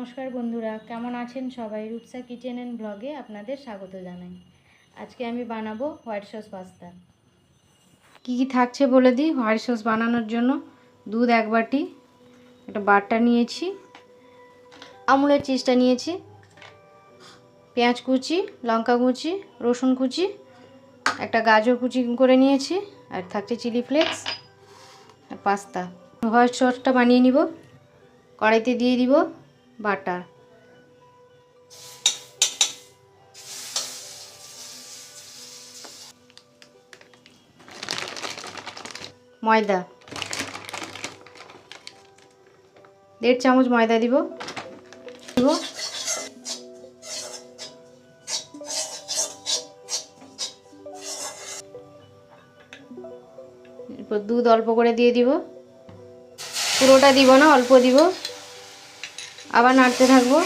নমস্কার বন্ধুরা, কেমন আছেন সবাই? রূপসা কিচেন অ্যান্ড ব্লগে আপনাদের স্বাগত জানাই। আজকে আমি বানাবো হোয়াইট সস পাস্তা। কী কী থাকছে বলে দিই। হোয়াইট সস বানানোর জন্য দুধ 1 বাটি, একটা বাটার নিয়েছি, আমুলের চিজটা নিয়েছি, পেঁয়াজ কুচি, লঙ্কা কুচি, রসুন কুচি, একটা গাজর কুচি করে নিয়েছি, আর থাকছে চিলি ফ্লেক্স আর পাস্তা। হোয়াইট সসটা বানিয়ে নিব। কড়াইতে দিয়ে দিব বাটার, ময়দা 1.5 চামচ ময়দা দিব। এরপর দুধ অল্প করে দিয়ে দিব, পুরোটা দিব না, অল্প দিব। আবার নাড়তে থাকবো।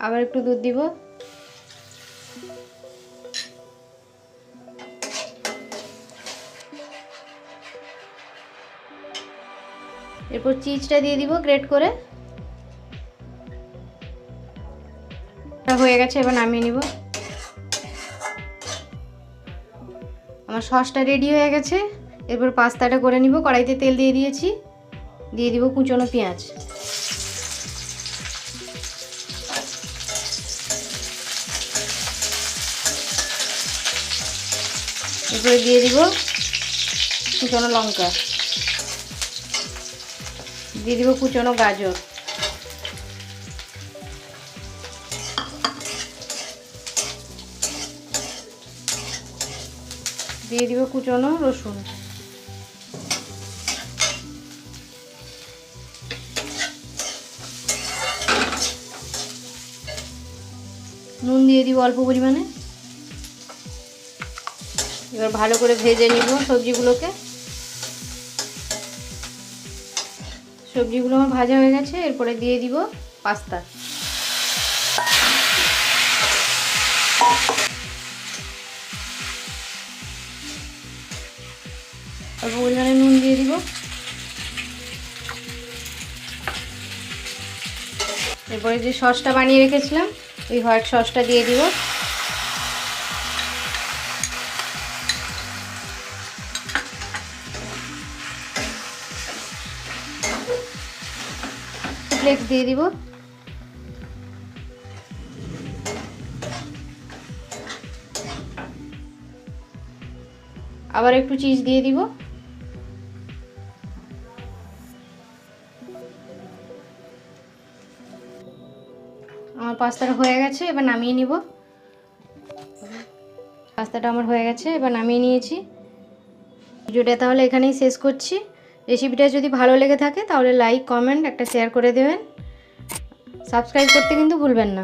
আবার একটু দুধ দিব। এরপর চিজটা দিয়ে দিব গ্রেট করে। হয়ে গেছে, এবার নামিয়ে নিব। আমার সসটা রেডি হয়ে গেছে। এরপর পাস্তাটা করে নিব। কড়াইতে তেল দিয়ে দিয়েছি, দিয়ে দিব কুচনো পেঁয়াজ, এরপরে দিয়ে দিব কুচনো লঙ্কা, দিয়ে দিব কুচনো গাজর, দিয়ে দিব কুচনো রসুন, নুন দিয়ে দিব অল্প পরিমাণে। এবার ভালো করে ভেজে নিব সবজিগুলোকে। সবজিগুলো আমার ভাজা হয়ে গেছে। এরপরে দিয়ে দিব পাস্তা। অল্প পরিমাণে নুন দিয়ে দিব। এরপরে যে সসটা বানিয়ে রেখেছিলাম, ওই হোয়াইট সসটা দিয়ে দিব। ফ্লেক্স দিয়ে দিব। আবার একটু চিজ দিয়ে দিব। আমার পাস্তাটা হয়ে গেছে, এবার নামিয়ে নিব। পাস্তাটা আমার হয়ে গেছে, এবার নামিয়ে নিয়েছি। ভিডিওটা তাহলে এখানেই শেষ করছি। রেসিপিটা যদি ভালো লেগে থাকে তাহলে লাইক, কমেন্ট, একটা শেয়ার করে দেবেন। সাবস্ক্রাইব করতে কিন্তু ভুলবেন না।